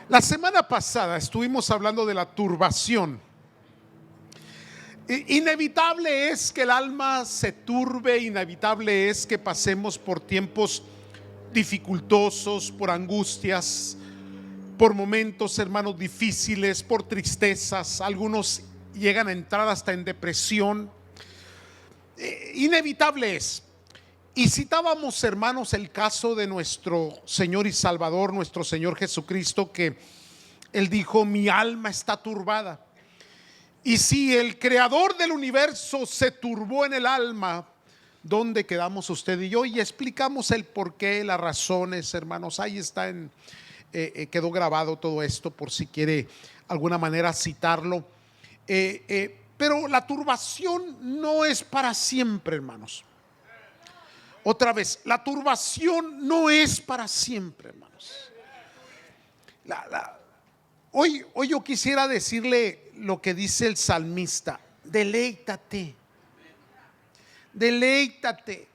La semana pasada estuvimos hablando de la turbación. Inevitable es que el alma se turbe, inevitable es que pasemos por tiempos dificultosos, por angustias, por momentos, hermanos, difíciles, por tristezas. Algunos llegan a entrar hasta en depresión. Inevitable es. Y citábamos, hermanos, el caso de nuestro Señor y Salvador, nuestro Señor Jesucristo, que Él dijo: mi alma está turbada. Y si el creador del universo se turbó en el alma, ¿dónde quedamos usted y yo? Y explicamos el porqué, las razones, hermanos. Ahí está, quedó grabado todo esto por si quiere alguna manera citarlo. Pero la turbación no es para siempre, hermanos. Otra vez, la turbación no es para siempre, hermanos. Hoy yo quisiera decirle lo que dice el salmista: deleítate, deleítate.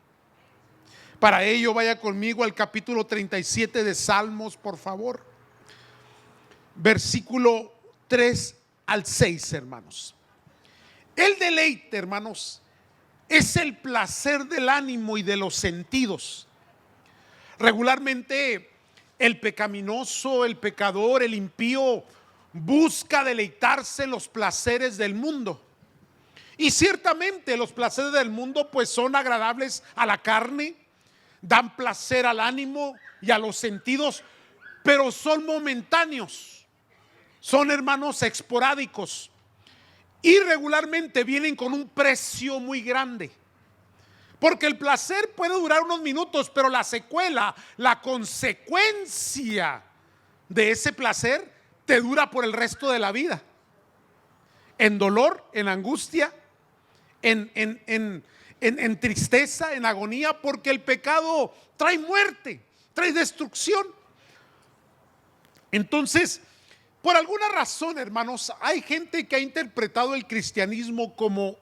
Para ello vaya conmigo al capítulo 37 de Salmos, por favor. Versículo 3 al 6, hermanos. El deleite, hermanos, es el placer del ánimo y de los sentidos. Regularmente el pecaminoso, el pecador, el impío busca deleitarse en los placeres del mundo. Y ciertamente los placeres del mundo pues son agradables a la carne, dan placer al ánimo y a los sentidos, pero son momentáneos. Son, hermanos, esporádicos. Y regularmente vienen con un precio muy grande. Porque el placer puede durar unos minutos, pero la secuela, la consecuencia de ese placer te dura por el resto de la vida. En dolor, en angustia, en tristeza, en agonía, porque el pecado trae muerte, trae destrucción. Entonces, por alguna razón, hermanos, hay gente que ha interpretado el cristianismo como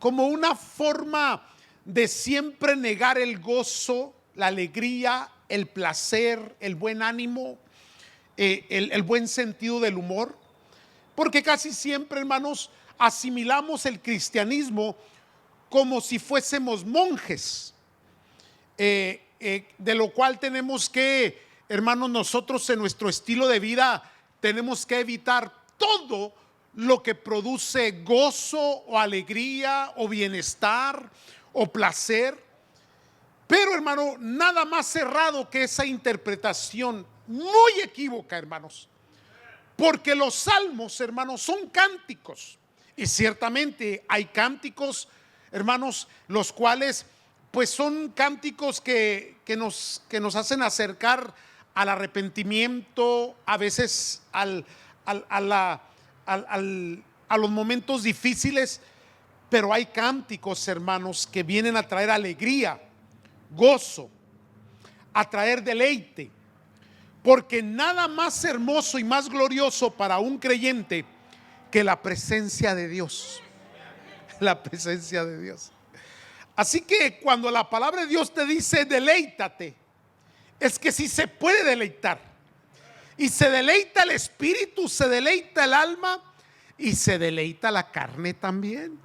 una forma de siempre negar el gozo, la alegría, el placer, el buen ánimo, el buen sentido del humor. Porque casi siempre, hermanos, asimilamos el cristianismo como si fuésemos monjes, de lo cual tenemos que, hermanos, nosotros en nuestro estilo de vida tenemos que evitar todo lo que produce gozo o alegría o bienestar o placer. Pero, hermano, nada más cerrado que esa interpretación muy equívoca, hermanos. Porque los salmos, hermanos, son cánticos. Y ciertamente hay cánticos, hermanos, los cuales pues son cánticos que nos hacen acercar al arrepentimiento, a veces a los momentos difíciles. Pero hay cánticos, hermanos, que vienen a traer alegría, gozo, a traer deleite. Porque nada más hermoso y más glorioso para un creyente que la presencia de Dios. La presencia de Dios. Así que cuando la palabra de Dios te dice deleítate, es que sí se puede deleitar. Y se deleita el espíritu, se deleita el alma y se deleita la carne también.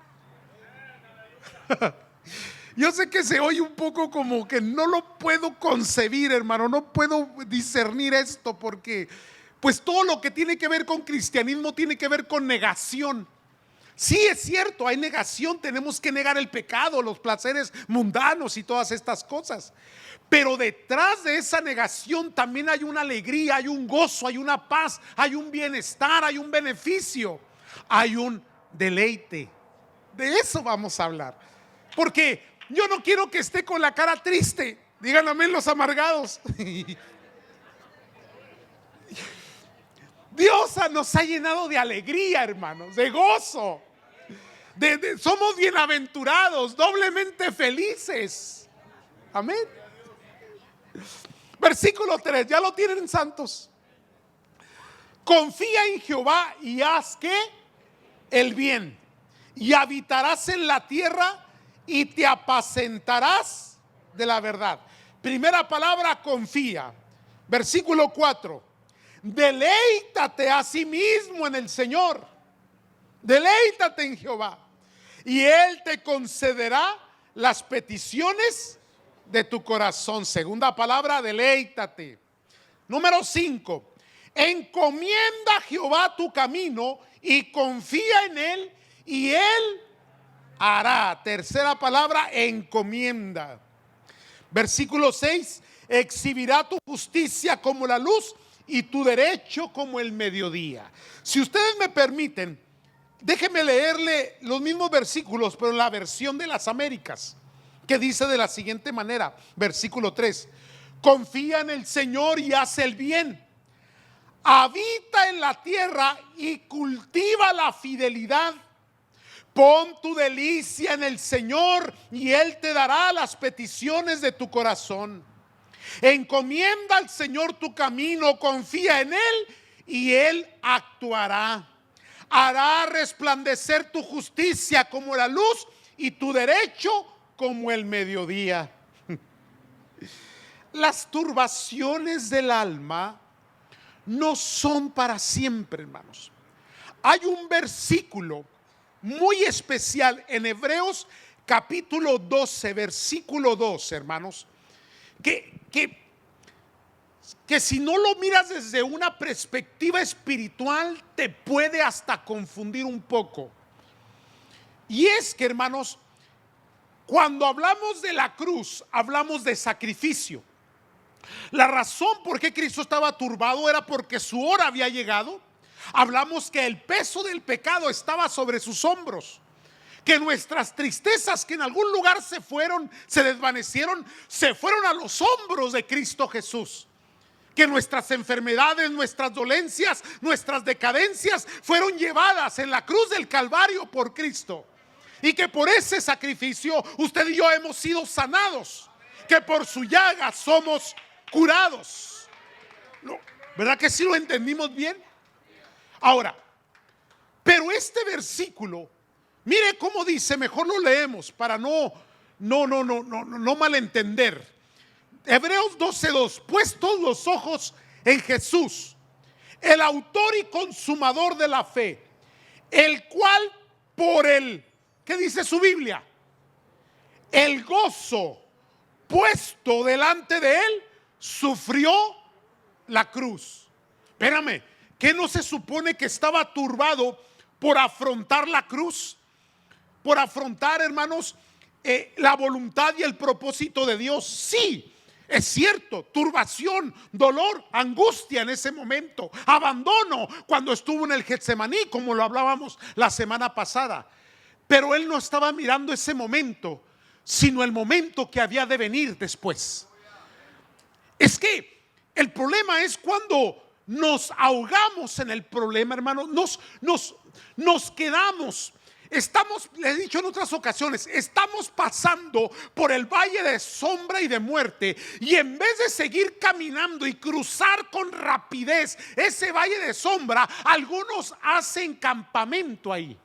Yo sé que se oye un poco como que no lo puedo concebir, hermano, no puedo discernir esto, porque pues todo lo que tiene que ver con cristianismo tiene que ver con negación. Sí, es cierto, hay negación, tenemos que negar el pecado, los placeres mundanos y todas estas cosas. Pero detrás de esa negación también hay una alegría, hay un gozo, hay una paz, hay un bienestar, hay un beneficio, hay un deleite. De eso vamos a hablar. Porque yo no quiero que esté con la cara triste. Digan amén los amargados. Dios nos ha llenado de alegría, hermanos, de gozo. Somos bienaventurados, doblemente felices. Amén. Versículo 3, ya lo tienen, santos. Confía en Jehová y haz que el bien, y habitarás en la tierra y te apacentarás de la verdad. Primera palabra, confía. Versículo 4. Deleítate a sí mismo en el Señor. Deleítate en Jehová, y Él te concederá las peticiones de tu corazón. Segunda palabra, deleítate. Número 5. Encomienda a Jehová tu camino y confía en Él, y Él hará. Tercera palabra, encomienda. Versículo 6. Exhibirá tu justicia como la luz y tu derecho como el mediodía. Si ustedes me permiten, déjenme leerle los mismos versículos, pero en la versión de las Américas, que dice de la siguiente manera. Versículo 3. Confía en el Señor y haz el bien. Habita en la tierra y cultiva la fidelidad. Pon tu delicia en el Señor y Él te dará las peticiones de tu corazón. Encomienda al Señor tu camino, confía en Él y Él actuará. Hará resplandecer tu justicia como la luz y tu derecho como el mediodía. Las turbaciones del alma no son para siempre, hermanos. Hay un versículo muy especial en Hebreos capítulo 12, versículo 2, hermanos, que si no lo miras desde una perspectiva espiritual te puede hasta confundir un poco. Y es que, hermanos, cuando hablamos de la cruz, hablamos de sacrificio. La razón por qué Cristo estaba turbado era porque su hora había llegado. Hablamos que el peso del pecado estaba sobre sus hombros, que nuestras tristezas que en algún lugar se fueron, se desvanecieron, se fueron a los hombros de Cristo Jesús, que nuestras enfermedades, nuestras dolencias, nuestras decadencias fueron llevadas en la cruz del Calvario por Cristo, y que por ese sacrificio usted y yo hemos sido sanados, que por su llaga somos curados. ¿Verdad que sí lo entendimos bien? Ahora, pero este versículo, mire cómo dice, mejor lo leemos para no malentender. Hebreos 12:2. Puestos los ojos en Jesús, el autor y consumador de la fe, el cual por el, ¿qué dice su Biblia? El gozo puesto delante de él, sufrió la cruz. Espérame, ¿qué no se supone que estaba turbado por afrontar la cruz? Por afrontar, hermanos, la voluntad y el propósito de Dios. Sí, es cierto, turbación, dolor, angustia en ese momento, abandono cuando estuvo en el Getsemaní, como lo hablábamos la semana pasada. Pero él no estaba mirando ese momento, sino el momento que había de venir después. Es que el problema es cuando nos ahogamos en el problema, hermano, nos quedamos. Estamos, le he dicho en otras ocasiones, estamos pasando por el valle de sombra y de muerte, y en vez de seguir caminando y cruzar con rapidez ese valle de sombra, algunos hacen campamento ahí.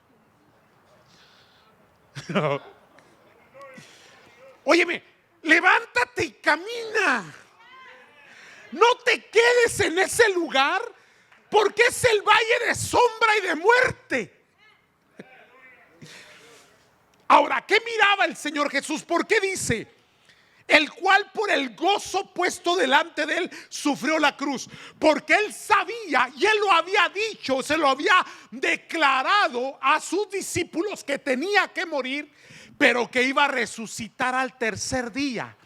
Óyeme, levántate y camina. No te quedes en ese lugar, porque es el valle de sombra y de muerte. Ahora, ¿qué miraba el Señor Jesús? ¿Por qué dice? El cual por el gozo puesto delante de él sufrió la cruz. Porque él sabía, y él lo había dicho, se lo había declarado a sus discípulos, que tenía que morir, pero que iba a resucitar al tercer día.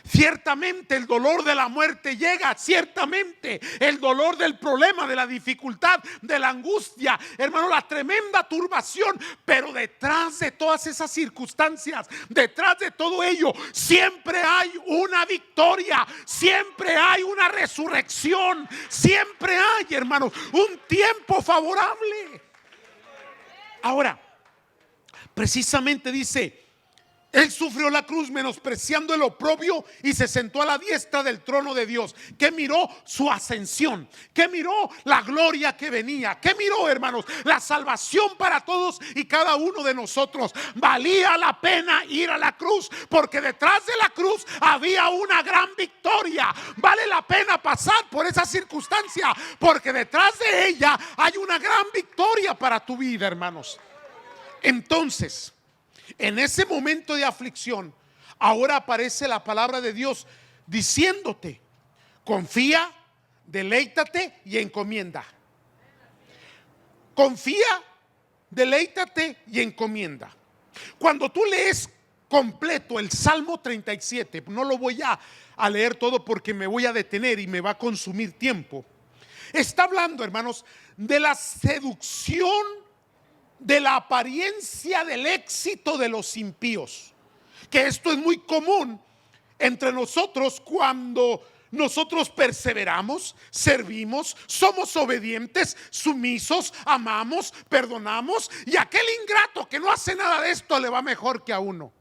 Ciertamente el dolor de la muerte llega, ciertamente el dolor del problema, de la dificultad, de la angustia, hermano, la tremenda turbación, pero detrás de todas esas circunstancias, detrás de todo ello, siempre hay una victoria, siempre hay una resurrección, siempre hay, hermanos, un tiempo favorable. Ahora, precisamente dice, Él sufrió la cruz menospreciando el oprobio y se sentó a la diestra del trono de Dios. Que miró su ascensión, que miró la gloria que venía, que miró, hermanos, la salvación para todos y cada uno de nosotros. Valía la pena ir a la cruz, porque detrás de la cruz había una gran victoria. Vale la pena pasar por esa circunstancia, porque detrás de ella hay una gran victoria para tu vida, hermanos. Entonces, en ese momento de aflicción, ahora aparece la palabra de Dios diciéndote: confía, deleítate y encomienda. Confía, deleítate y encomienda. Cuando tú lees completo el Salmo 37, no lo voy a leer todo porque me voy a detener y me va a consumir tiempo. Está hablando, hermanos, de la seducción, de la apariencia del éxito de los impíos. Que esto es muy común entre nosotros cuando nosotros perseveramos, servimos, somos obedientes, sumisos, amamos, perdonamos, y aquel ingrato que no hace nada de esto le va mejor que a uno.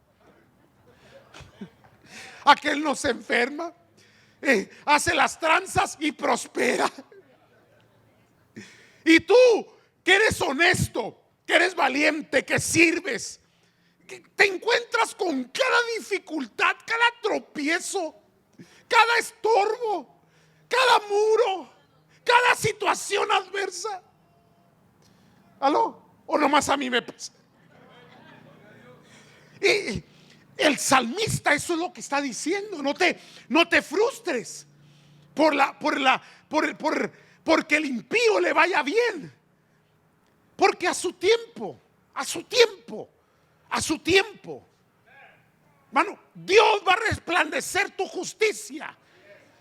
Aquel no se enferma, hace las tranzas y prospera. Y tú, que eres honesto, que eres valiente, que sirves, que te encuentras con cada dificultad, cada tropiezo, cada estorbo, cada muro, cada situación adversa. ¿Aló? ¿O nomás a mí me pasa? Y el salmista eso es lo que está diciendo. No te frustres porque el impío le vaya bien. Porque a su tiempo, hermano, Dios va a resplandecer tu justicia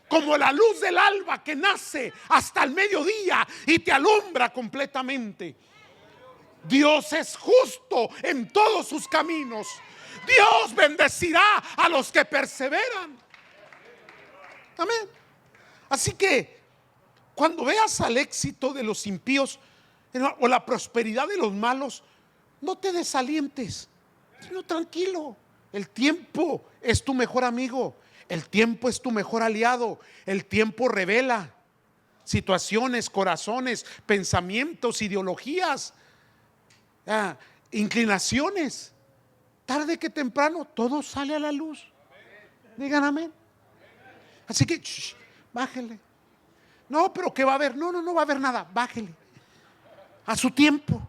como la luz del alba que nace hasta el mediodía y te alumbra completamente. Dios es justo en todos sus caminos. Dios bendecirá a los que perseveran. Amén. Así que cuando veas al éxito de los impíos o la prosperidad de los malos, no te desalientes, sino tranquilo. El tiempo es tu mejor amigo, el tiempo es tu mejor aliado. El tiempo revela situaciones, corazones, pensamientos, ideologías, inclinaciones. Tarde que temprano todo sale a la luz. Digan amén. Así que bájele. No, pero ¿qué va a haber? No va a haber nada. Bájele. A su tiempo.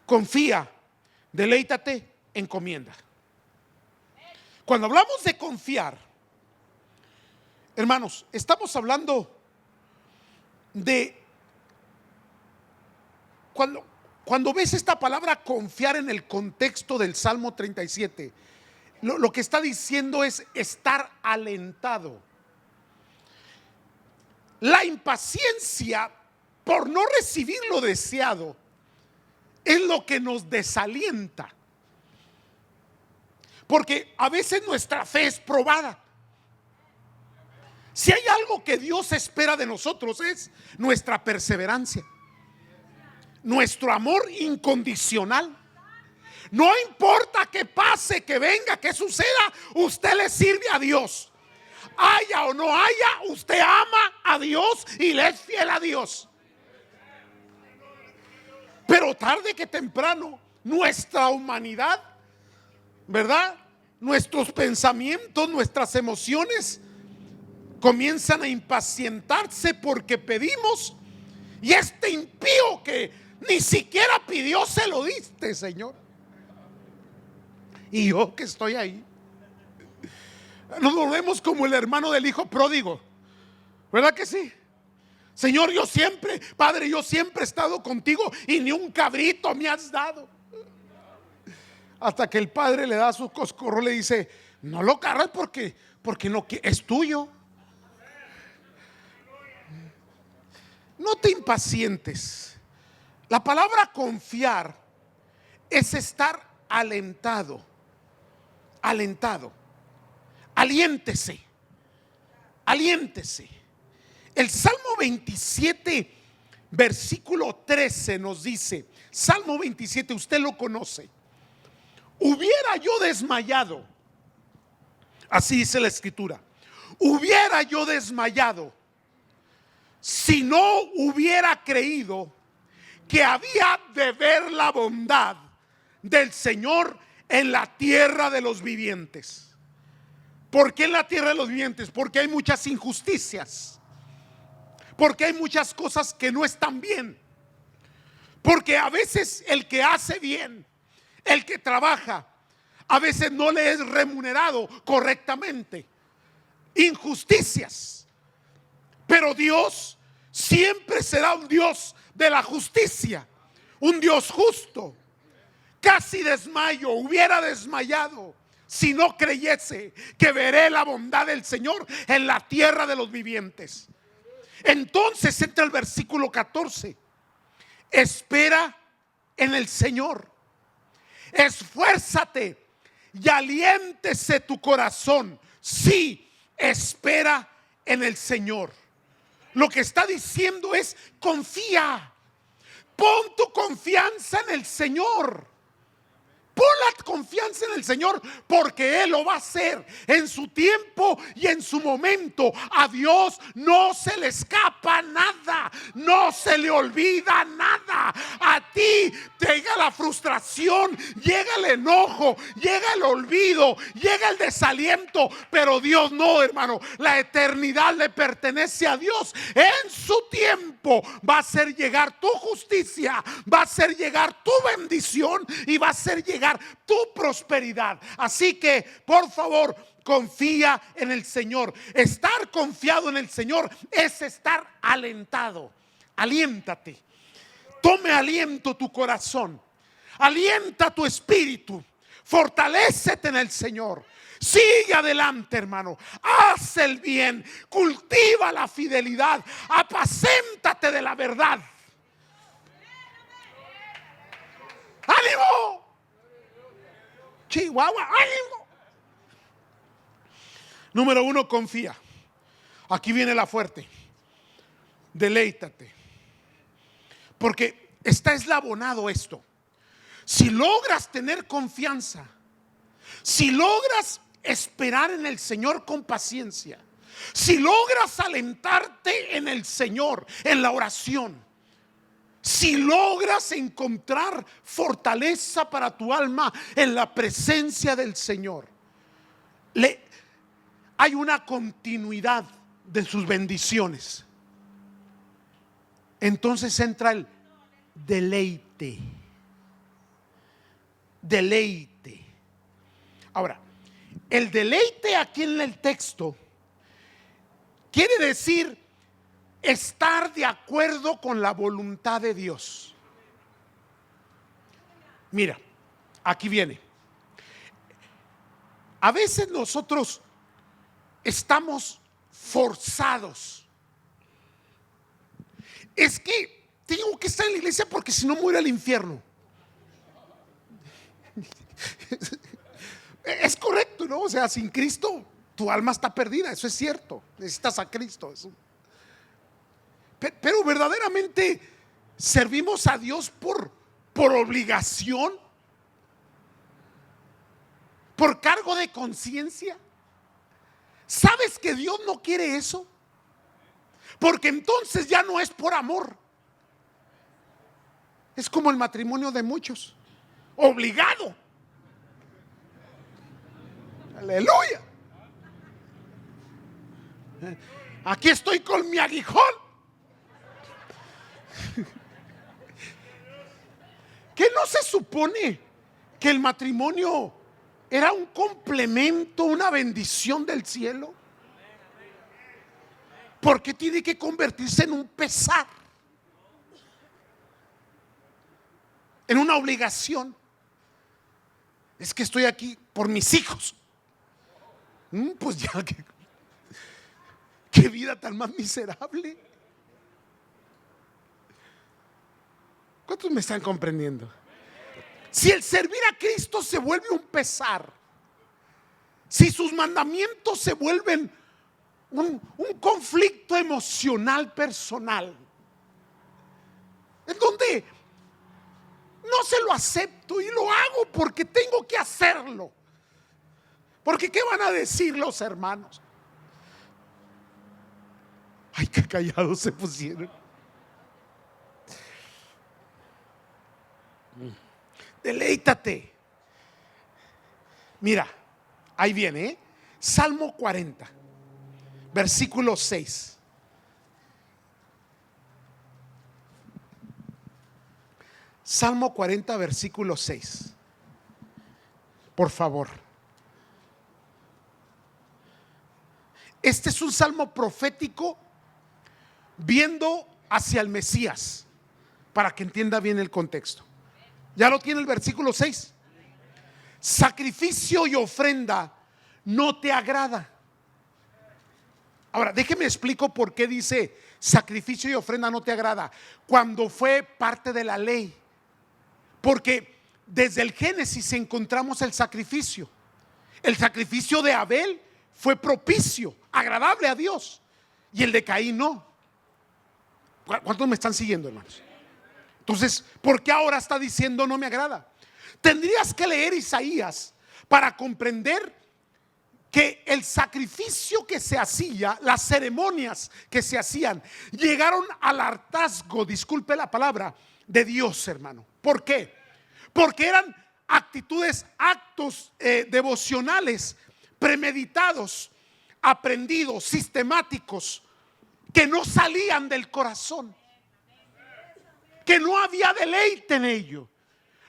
Confía, deleítate, encomienda. Cuando hablamos de confiar, hermanos, estamos hablando de cuando ves esta palabra confiar en el contexto del Salmo 37, lo que está diciendo es estar alentado. La impaciencia por no recibir lo deseado es lo que nos desalienta, porque a veces nuestra fe es probada. Si hay algo que Dios espera de nosotros es nuestra perseverancia, nuestro amor incondicional. No importa que pase, que venga, que suceda, usted le sirve a Dios. Haya o no haya, usted ama a Dios y le es fiel a Dios. Pero tarde que temprano, nuestra humanidad, ¿verdad? Nuestros pensamientos, nuestras emociones comienzan a impacientarse porque pedimos, y este impío que ni siquiera pidió, se lo diste, Señor. Y yo que estoy ahí, nos volvemos como el hermano del hijo pródigo, ¿verdad que sí? Señor, Padre, yo siempre he estado contigo y ni un cabrito me has dado. Hasta que el padre le da su coscorro, le dice: no lo cargas porque no es tuyo. No te impacientes. La palabra confiar es estar alentado. Aliéntese. El Salmo 27 versículo 13 nos dice, Salmo 27, usted lo conoce: hubiera yo desmayado, así dice la escritura, hubiera yo desmayado si no hubiera creído que había de ver la bondad del Señor en la tierra de los vivientes. ¿Por qué en la tierra de los vivientes? Porque hay muchas injusticias, porque hay muchas cosas que no están bien, porque a veces el que hace bien, el que trabaja, a veces no le es remunerado correctamente. Injusticias. Pero Dios siempre será un Dios de la justicia, un Dios justo. Casi desmayo, hubiera desmayado si no creyese que veré la bondad del Señor en la tierra de los vivientes. Entonces entra el versículo 14. Espera en el Señor, esfuérzate y aliéntese tu corazón. Sí, espera en el Señor. Lo que está diciendo es: confía, pon tu confianza en el Señor. Pon la confianza en el Señor, porque Él lo va a hacer en su tiempo y en su momento. A Dios no se le escapa nada, no se le olvida nada. A ti te llega la frustración, llega el enojo, llega el olvido, llega el desaliento, pero Dios no, hermano. La eternidad le pertenece a Dios. En su tiempo va a hacer llegar tu justicia, va a hacer llegar tu bendición y va a hacer llegar tu prosperidad. Así que, por favor, confía en el Señor. Estar confiado en el Señor es estar alentado. Aliéntate. Tome aliento tu corazón. Alienta tu espíritu. Fortalécete en el Señor. Sigue adelante, hermano. Haz el bien. Cultiva la fidelidad. Apacéntate de la verdad. ¡Ánimo! Chihuahua, ánimo. Número 1, confía. Aquí viene la fuerte. Deleítate. Porque está eslabonado esto. Si logras tener confianza, si logras esperar en el Señor con paciencia, si logras alentarte en el Señor, en la oración, si logras encontrar fortaleza para tu alma en la presencia del Señor, hay una continuidad de sus bendiciones. Entonces entra el deleite. Deleite. Ahora, el deleite aquí en el texto quiere decir estar de acuerdo con la voluntad de Dios. Mira, aquí viene. A veces nosotros estamos forzados. Es que tengo que estar en la iglesia porque si no me voy al infierno. Es correcto, ¿no? O sea, sin Cristo tu alma está perdida, eso es cierto. Necesitas a Cristo. Pero verdaderamente servimos a Dios por obligación, por cargo de conciencia. ¿Sabes que Dios no quiere eso? Porque entonces ya no es por amor. Es como el matrimonio de muchos, obligado. Aleluya. Aquí estoy con mi aguijón. ¿Qué no se supone que el matrimonio era un complemento, una bendición del cielo? ¿Por qué tiene que convertirse en un pesar? En una obligación. Es que estoy aquí por mis hijos. Pues ya, qué vida tan más miserable. ¿Cuántos me están comprendiendo? Si el servir a Cristo se vuelve un pesar, si sus mandamientos se vuelven un conflicto emocional personal, en donde no se lo acepto y lo hago porque tengo que hacerlo. Porque ¿qué van a decir los hermanos? Ay, qué callados se pusieron. Deleítate. Mira, ahí viene, ¿eh? Salmo 40, versículo 6. Salmo 40, versículo 6. Por favor. Este es un salmo profético viendo hacia el Mesías, para que entienda bien el contexto. ¿Ya lo tiene el versículo 6? Sacrificio y ofrenda no te agrada. Ahora, déjeme explico por qué dice sacrificio y ofrenda no te agrada, cuando fue parte de la ley. Porque desde el Génesis encontramos el sacrificio. El sacrificio de Abel fue propicio, agradable a Dios, y el de Caín no. ¿Cuántos me están siguiendo, hermanos? Entonces, ¿por qué ahora está diciendo no me agrada? Tendrías que leer Isaías para comprender que el sacrificio que se hacía, las ceremonias que se hacían, llegaron al hartazgo, disculpe la palabra, de Dios, hermano. ¿Por qué? Porque eran actitudes, actos devocionales, premeditados, aprendidos, sistemáticos, que no salían del corazón, que no había deleite en ello.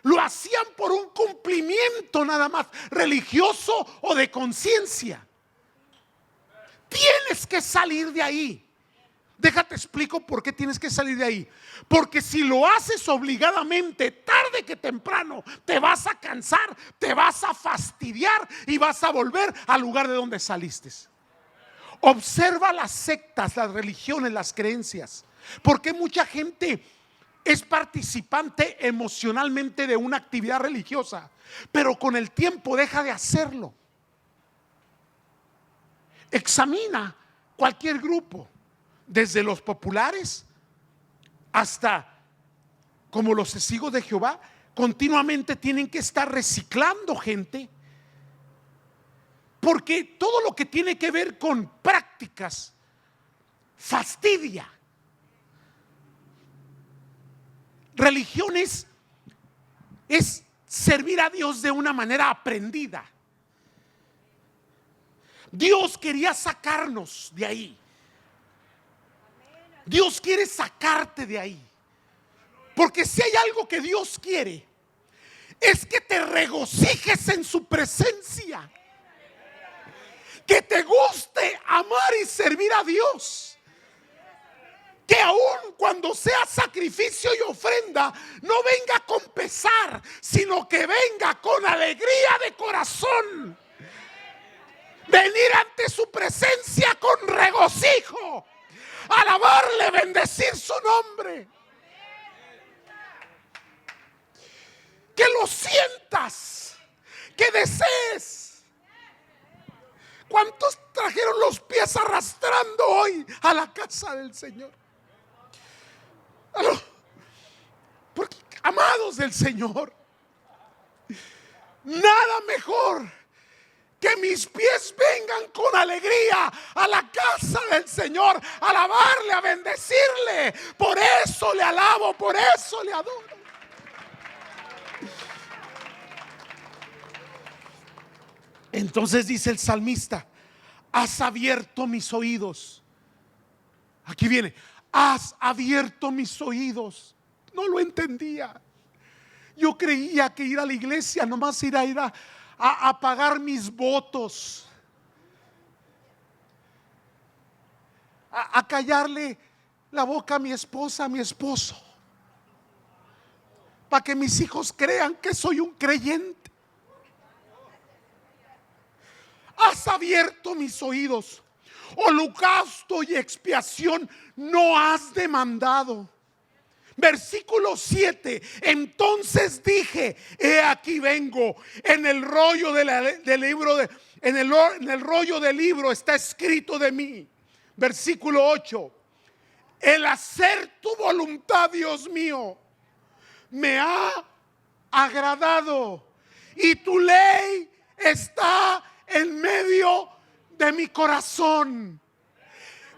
Lo hacían por un cumplimiento nada más, religioso o de conciencia. Tienes que salir de ahí. Déjate explico por qué tienes que salir de ahí. Porque si lo haces obligadamente, tarde que temprano te vas a cansar, te vas a fastidiar y vas a volver al lugar de donde saliste. Observa las sectas, las religiones, las creencias. Porque mucha gente es participante emocionalmente de una actividad religiosa, pero con el tiempo deja de hacerlo. Examina cualquier grupo, desde los populares hasta como los testigos de Jehová, continuamente tienen que estar reciclando gente, porque todo lo que tiene que ver con prácticas fastidia. Religiones es servir a Dios de una manera aprendida. Dios quería sacarnos de ahí. Dios quiere sacarte de ahí. Porque si hay algo que Dios quiere, es que te regocijes en su presencia, que te guste amar y servir a Dios, que aun cuando sea sacrificio y ofrenda no venga con pesar, sino que venga con alegría de corazón. Venir ante su presencia con regocijo, alabarle, bendecir su nombre. Que lo sientas, que desees. ¿Cuántos trajeron los pies arrastrando hoy a la casa del Señor? Porque, amados del Señor, nada mejor que mis pies vengan con alegría a la casa del Señor, a alabarle, a bendecirle. Por eso le alabo, por eso le adoro. Entonces dice el salmista: has abierto mis oídos. Aquí viene: has abierto mis oídos. No lo entendía. Yo creía que ir a la iglesia nomás ir a pagar mis votos, a callarle la boca a mi esposa, a mi esposo, para que mis hijos crean que soy un creyente. Has abierto mis oídos. Holocausto y expiación no has demandado. Versículo 7. Entonces dije: he aquí vengo. En el rollo del libro en el rollo del libro está escrito de mí. Versículo 8. El hacer tu voluntad, Dios mío, me ha agradado, y tu ley está en medio de mi corazón.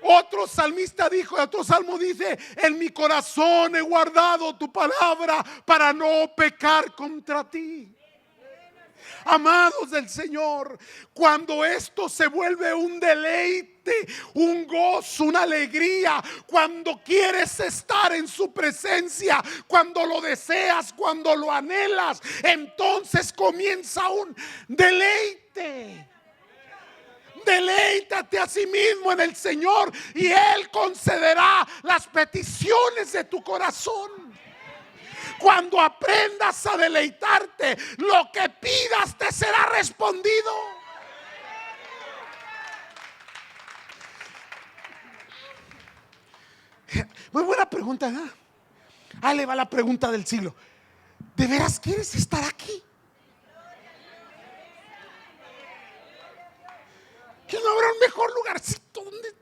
Otro salmista dijo, otro salmo dice: en mi corazón he guardado tu palabra para no pecar contra ti. Amados del Señor, cuando esto se vuelve un deleite, un gozo, una alegría, cuando quieres estar en su presencia, cuando lo deseas, cuando lo anhelas, entonces comienza un deleite. Deleítate a sí mismo en el Señor y Él concederá las peticiones de tu corazón. Cuando aprendas a deleitarte, lo que pidas te será respondido. Muy buena pregunta, ¿no? Ahí le va la pregunta del siglo. ¿De veras quieres estar aquí? ¿Que no habrá un mejor lugarcito donde...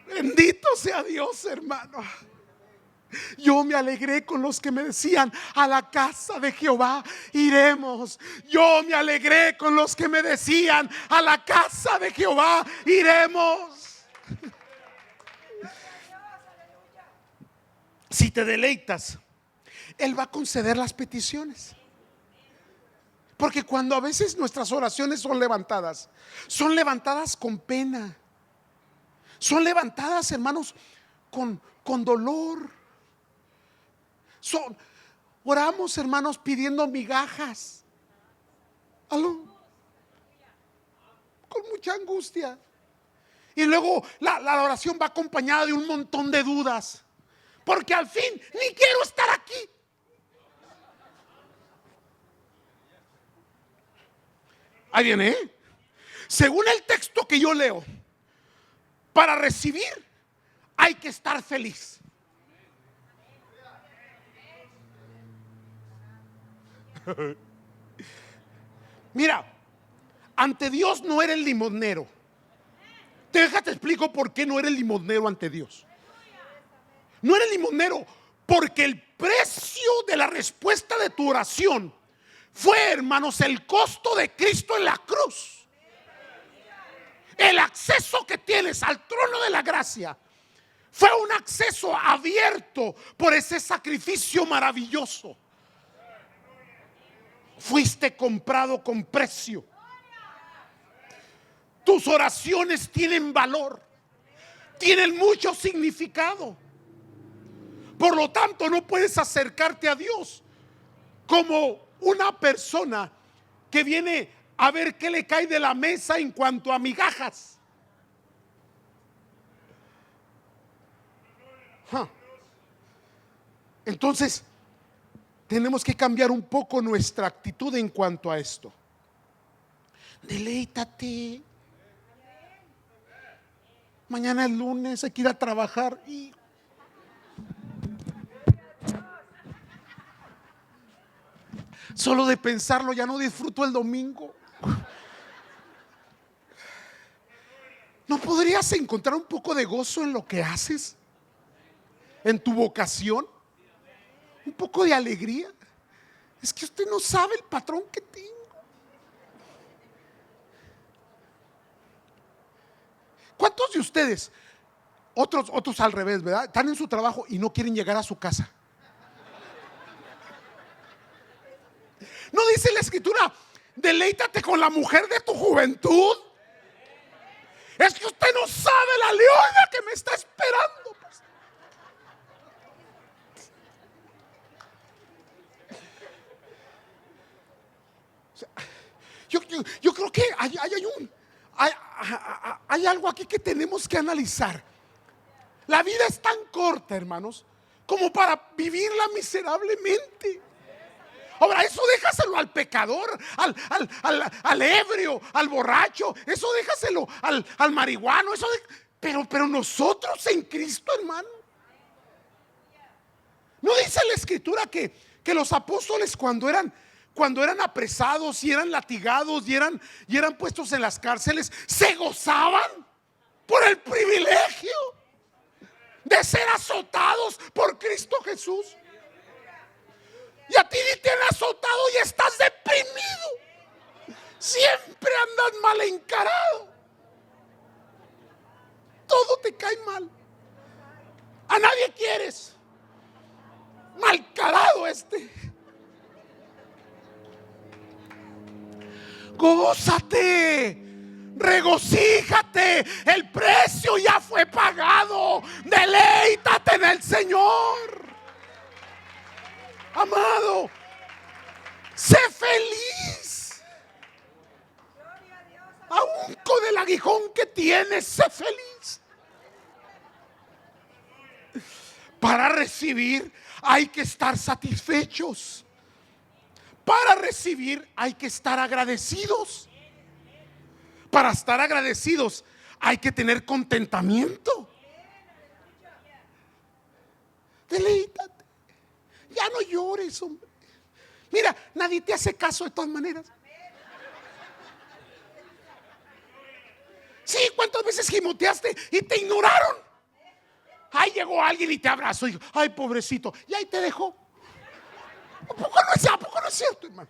Bendito sea Dios, hermano. Yo me alegré con los que me decían: a la casa de Jehová iremos. Yo me alegré con los que me decían: a la casa de Jehová iremos. Si te deleitas, Él va a conceder las peticiones. Porque cuando a veces nuestras oraciones son levantadas con pena. Son levantadas, hermanos, con dolor. Oramos, hermanos, pidiendo migajas. Con mucha angustia. Y luego la oración va acompañada de un montón de dudas. Porque al fin ni quiero estar aquí. Ahí viene, ¿eh? Según el texto que yo leo, para recibir hay que estar feliz. Mira, ante Dios no eres limonero. Te explico por qué no eres limonero ante Dios. No eres limonero porque el precio de la respuesta de tu oración fue, hermanos, el costo de Cristo en la cruz. El acceso que tienes al trono de la gracia fue un acceso abierto por ese sacrificio maravilloso. Fuiste comprado con precio. Tus oraciones tienen valor, tienen mucho significado. Por lo tanto, no puedes acercarte a Dios como una persona que viene a ver qué le cae de la mesa en cuanto a migajas. Entonces, tenemos que cambiar un poco nuestra actitud en cuanto a esto. Deleítate. Mañana es lunes, hay que ir a trabajar y solo de pensarlo ya no disfruto el domingo. ¿No podrías encontrar un poco de gozo en lo que haces? ¿En tu vocación? Un poco de alegría. Es que usted no sabe el patrón que tengo. ¿Cuántos de ustedes, otros al revés, verdad, están en su trabajo y no quieren llegar a su casa? ¿No dice la escritura: deleítate con la mujer de tu juventud? Es que usted no sabe la leona que me está esperando. Yo creo que hay algo aquí que tenemos que analizar. La vida es tan corta, hermanos, como para vivirla miserablemente. Ahora, eso déjaselo al pecador, al ebrio, al borracho. Eso déjaselo al marihuano. Pero nosotros en Cristo, hermano. ¿No dice la escritura que los apóstoles cuando eran apresados y eran latigados y eran puestos en las cárceles, se gozaban por el privilegio? de ser azotados por Cristo Jesús. Y a ti te han azotado y estás deprimido. Siempre andas mal encarado. Todo te cae mal. A nadie quieres. Malcarado este. Gózate. Regocíjate, el precio ya fue pagado. Deleítate en el Señor. Amado, sé feliz. Aún con el aguijón que tienes, sé feliz. Para recibir hay que estar satisfechos. Para recibir hay que estar agradecidos. Para estar agradecidos hay que tener contentamiento. Deleítate. Ya no llores, hombre. Mira, nadie te hace caso de todas maneras. Sí, ¿cuántas veces gimoteaste y te ignoraron? Ahí llegó alguien y te abrazó y dijo, ay, pobrecito, y ahí te dejó. ¿A poco no es cierto, hermano?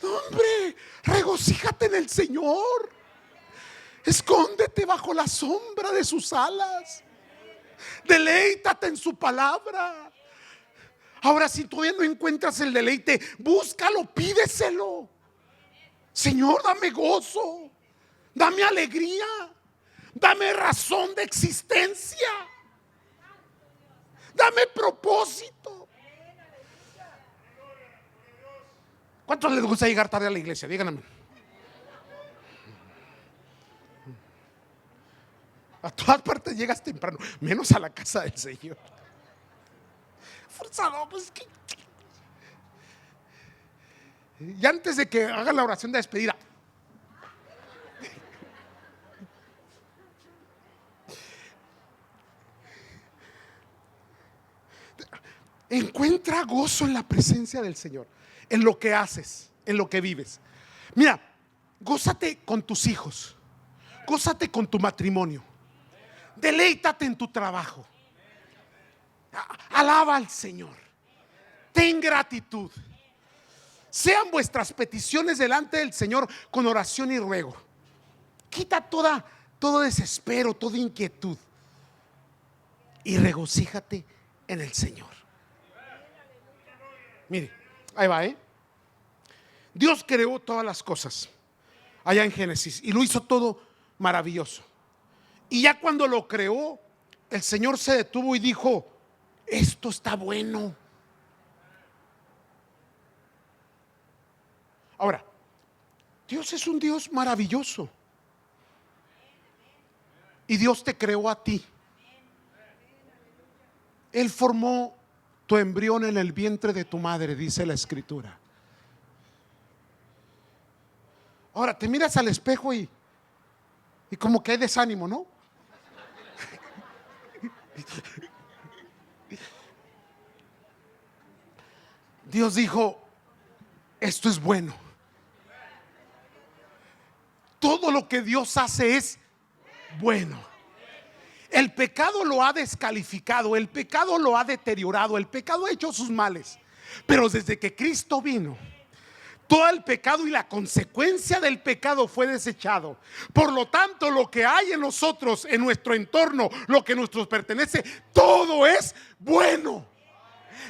Hombre, regocíjate en el Señor. Escóndete bajo la sombra de sus alas. Deleítate en su palabra. Ahora, si todavía no encuentras el deleite, búscalo, pídeselo. Señor, dame gozo, dame alegría, dame razón de existencia, dame propósito. ¿Cuántos les gusta llegar tarde a la iglesia? Díganme. A todas partes llegas temprano, menos a la casa del Señor. Forzado, pues que. Y antes de que haga la oración de despedida, encuentra gozo en la presencia del Señor, en lo que haces, en lo que vives. Mira, gózate con tus hijos, gózate con tu matrimonio, deleítate en tu trabajo, alaba al Señor, ten gratitud. Sean vuestras peticiones delante del Señor con oración y ruego. Quita todo desespero, toda inquietud y regocíjate en el Señor. Mire, ahí va, Dios creó todas las cosas allá en Génesis y lo hizo todo maravilloso. Y ya cuando lo creó, el Señor se detuvo y dijo: esto está bueno. Ahora, Dios es un Dios maravilloso. Y Dios te creó a ti. Él formó tu embrión en el vientre de tu madre, dice la Escritura. Ahora te miras al espejo y como que hay desánimo, ¿no? Dios dijo: esto es bueno. Todo lo que Dios hace es bueno. El pecado lo ha descalificado, el pecado lo ha deteriorado, el pecado ha hecho sus males. Pero desde que Cristo vino, todo el pecado y la consecuencia del pecado fue desechado. Por lo tanto, lo que hay en nosotros, en nuestro entorno, lo que nos pertenece, todo es bueno.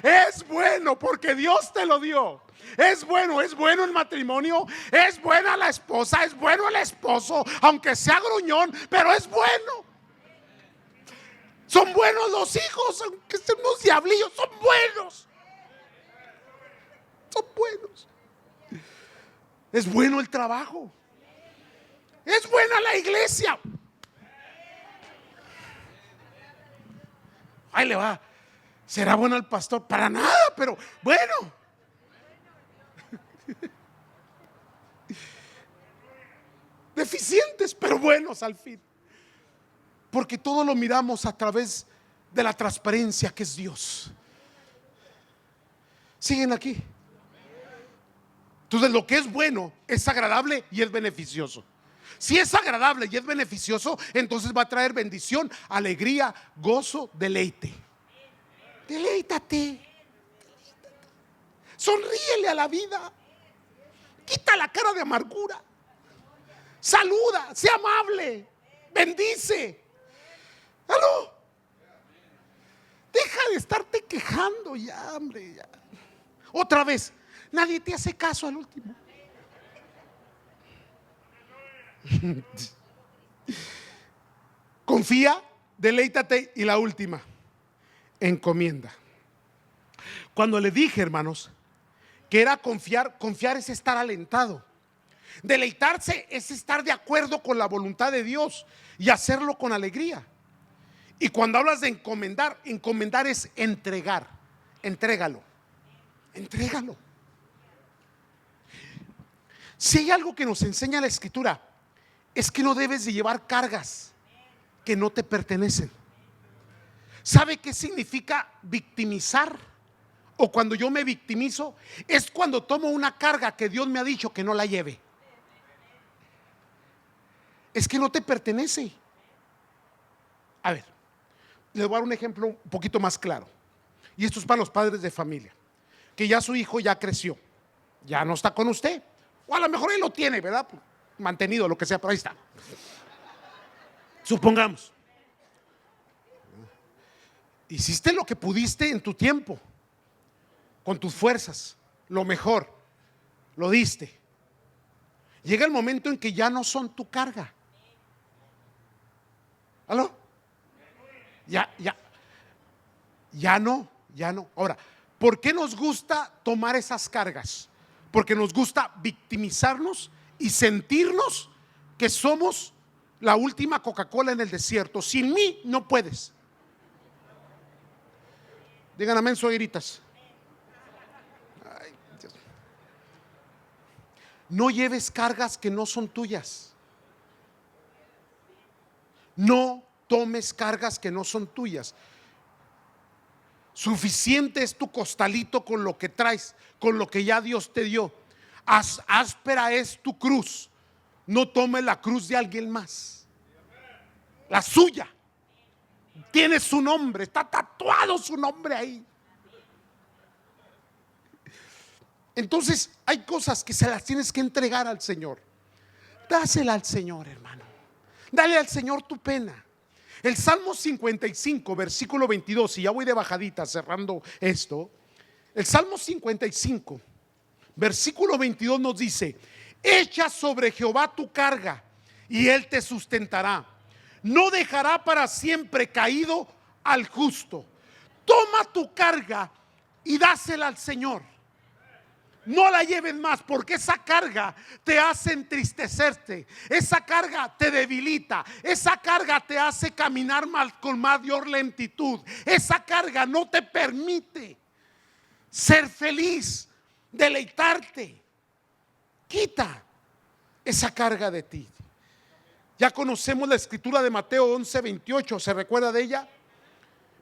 Es bueno porque Dios te lo dio. Es bueno el matrimonio, es buena la esposa, es bueno el esposo, aunque sea gruñón, pero es bueno. Son buenos los hijos, aunque sean unos diablillos, son buenos. Son buenos. Es bueno el trabajo. Es buena la iglesia. Ahí le va. ¿Será bueno el pastor? Para nada, pero bueno. Deficientes, pero buenos al fin. Porque todo lo miramos a través de la transparencia que es Dios. ¿Siguen aquí? Entonces lo que es bueno es agradable y es beneficioso. Si es agradable y es beneficioso, entonces va a traer bendición, alegría, gozo, deleite. Deleítate. Sonríele a la vida. Quita la cara de amargura. Saluda, sea amable, bendice. ¿Aló? Deja de estarte quejando ya, hombre, ya. Otra vez, nadie te hace caso al último. Confía, deleítate, y la última, encomienda. Cuando le dije, hermanos, que era confiar, confiar es estar alentado. Deleitarse es estar de acuerdo con la voluntad de Dios y hacerlo con alegría. Y cuando hablas de encomendar, encomendar es entregar. Entrégalo. Entrégalo. Si hay algo que nos enseña la Escritura, es que no debes de llevar cargas que no te pertenecen. ¿Sabe qué significa victimizar? O cuando yo me victimizo, es cuando tomo una carga que Dios me ha dicho que no la lleve. Es que no te pertenece. A ver, les voy a dar un ejemplo un poquito más claro. Y esto es para los padres de familia, que ya su hijo ya creció, ya no está con usted, o a lo mejor él lo tiene, ¿verdad? Mantenido, lo que sea, pero ahí está. Supongamos, hiciste lo que pudiste en tu tiempo, con tus fuerzas, lo mejor, lo diste. Llega el momento en que ya no son tu carga. ¿Aló? Ya no. Ahora, ¿por qué nos gusta tomar esas cargas? Porque nos gusta victimizarnos y sentirnos que somos la última Coca-Cola en el desierto. Sin mí no puedes. Digan amén, suegritas. Ay, Dios. No lleves cargas que no son tuyas. No tomes cargas que no son tuyas. Suficiente es tu costalito con lo que traes, con lo que ya Dios te dio. Áspera es tu cruz. No tomes la cruz de alguien más, la suya. Tiene su nombre, está tatuado su nombre ahí. Entonces hay cosas que se las tienes que entregar al Señor. Dásela al Señor, hermano. Dale al Señor tu pena. El Salmo 55, versículo 22, y ya voy de bajadita cerrando esto. El Salmo 55, versículo 22 nos dice: echa sobre Jehová tu carga y él te sustentará. No dejará para siempre caído al justo. Toma tu carga y dásela al Señor. No la lleves más, porque esa carga te hace entristecerte, esa carga te debilita, esa carga te hace caminar con mayor lentitud, esa carga no te permite ser feliz, deleitarte. Quita esa carga de ti. Ya conocemos la escritura de Mateo 11:28, ¿se recuerda de ella?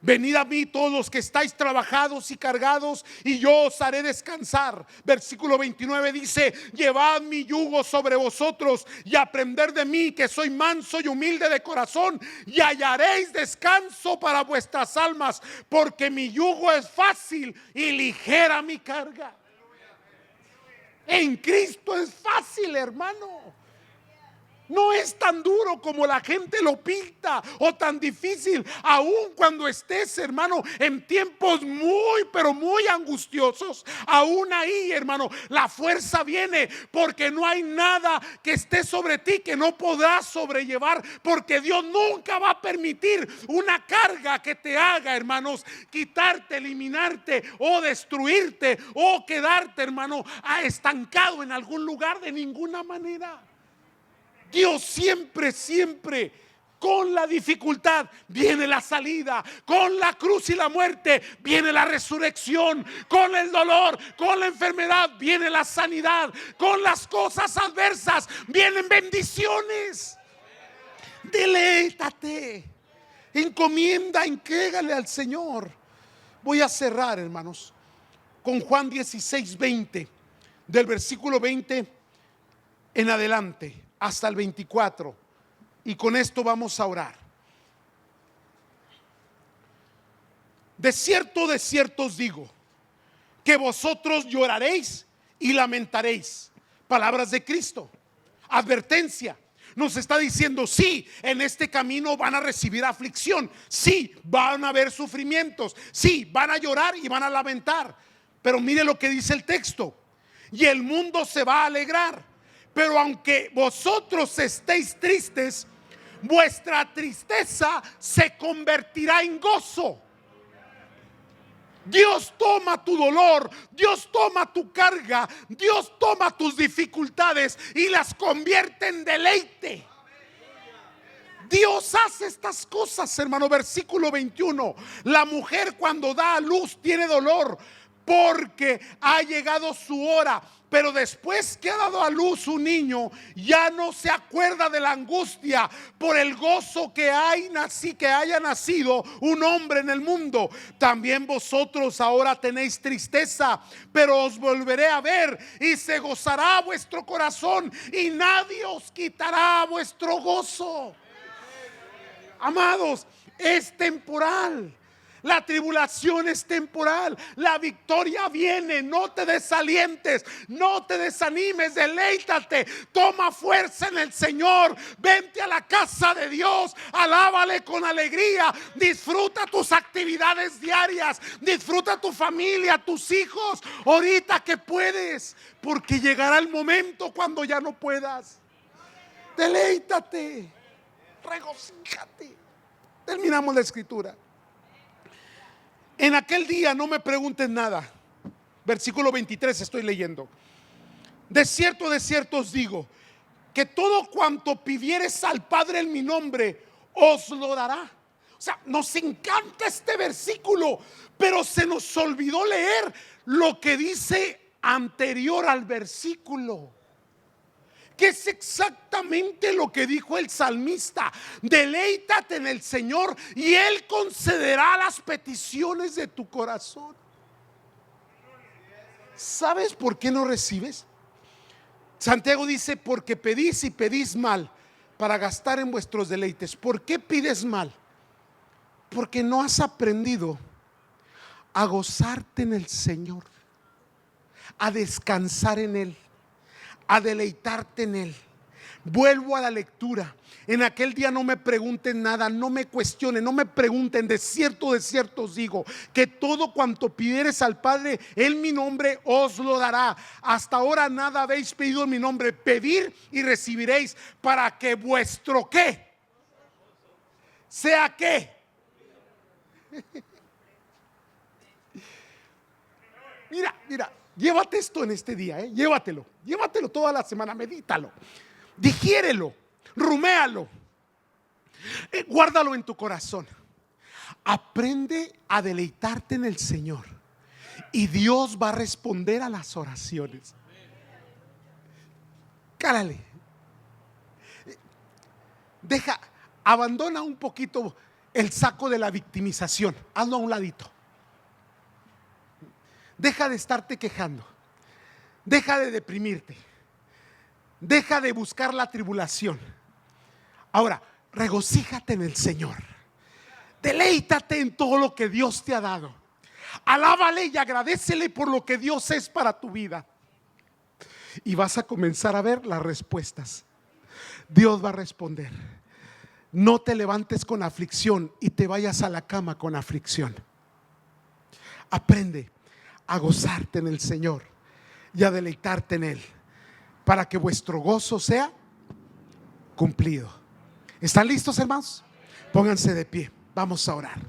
Venid a mí todos los que estáis trabajados y cargados, y yo os haré descansar. Versículo 29 dice: llevad mi yugo sobre vosotros y aprended de mí, que soy manso y humilde de corazón, y hallaréis descanso para vuestras almas, porque mi yugo es fácil y ligera mi carga. En Cristo es fácil, hermano. No es tan duro como la gente lo pinta, o tan difícil, aun cuando estés, hermano, en tiempos muy, pero muy angustiosos. Aún ahí, hermano, la fuerza viene, porque no hay nada que esté sobre ti que no podrás sobrellevar, porque Dios nunca va a permitir una carga que te haga, hermanos, quitarte, eliminarte o destruirte o quedarte, hermano, estancado en algún lugar, de ninguna manera. Dios siempre, con la dificultad viene la salida, con la cruz y la muerte viene la resurrección, con el dolor, con la enfermedad viene la sanidad, con las cosas adversas vienen bendiciones. Deleítate, encomienda, entrégale al Señor. Voy a cerrar, hermanos, con Juan 16:20, del versículo 20 en adelante. hasta el 24. Y con esto vamos a orar. De cierto os digo, que vosotros lloraréis y lamentaréis. Palabras de Cristo. Advertencia. Nos está diciendo, sí, en este camino van a recibir aflicción, sí, van a haber sufrimientos, sí, van a llorar y van a lamentar. Pero mire lo que dice el texto: y el mundo se va a alegrar. Pero aunque vosotros estéis tristes, vuestra tristeza se convertirá en gozo. Dios toma tu dolor, Dios toma tu carga, Dios toma tus dificultades y las convierte en deleite. Dios hace estas cosas, hermano. Versículo 21. La mujer cuando da a luz tiene dolor porque ha llegado su hora, pero después que ha dado a luz un niño, ya no se acuerda de la angustia por el gozo que haya nacido un hombre en el mundo. También vosotros ahora tenéis tristeza, pero os volveré a ver y se gozará vuestro corazón y nadie os quitará vuestro gozo. Amados, es temporal. La tribulación es temporal. La victoria viene. No te desalientes, no te desanimes, deleítate, toma fuerza en el Señor. Vente a la casa de Dios, alábale con alegría, disfruta tus actividades diarias, disfruta tu familia, tus hijos, ahorita que puedes, porque llegará el momento cuando ya no puedas. Deleítate, regocíjate. Terminamos la escritura. En aquel día no me pregunten nada. Versículo 23 estoy leyendo. De cierto os digo, que todo cuanto pidieres al Padre en mi nombre, os lo dará. O sea, nos encanta este versículo, pero se nos olvidó leer lo que dice anterior al versículo, que es exactamente lo que dijo el salmista: deleítate en el Señor y Él concederá las peticiones de tu corazón. ¿Sabes por qué no recibes? Santiago dice: porque pedís y pedís mal para gastar en vuestros deleites. ¿Por qué pides mal? Porque no has aprendido a gozarte en el Señor, a descansar en Él, a deleitarte en Él. Vuelvo a la lectura. En aquel día no me pregunten nada, no me cuestionen, no me pregunten. De cierto os digo, que todo cuanto pidieres al Padre en mi nombre os lo dará. Hasta ahora nada habéis pedido en mi nombre. Pedir y recibiréis, para que vuestro ¿qué? ¿Sea qué? Mira, llévate esto en este día, llévatelo toda la semana, medítalo, digiérelo, ruméalo, guárdalo en tu corazón. Aprende a deleitarte en el Señor y Dios va a responder a las oraciones. Cárale, abandona un poquito el saco de la victimización, hazlo a un ladito. Deja de estarte quejando, deja de deprimirte, deja de buscar la tribulación. Ahora, regocíjate en el Señor, deleítate en todo lo que Dios te ha dado, alábale y agradécele por lo que Dios es para tu vida, y vas a comenzar a ver las respuestas. Dios va a responder. No te levantes con aflicción y te vayas a la cama con aflicción. Aprende a gozarte en el Señor y a deleitarte en Él, para que vuestro gozo sea cumplido. ¿Están listos, hermanos? Pónganse de pie, vamos a orar.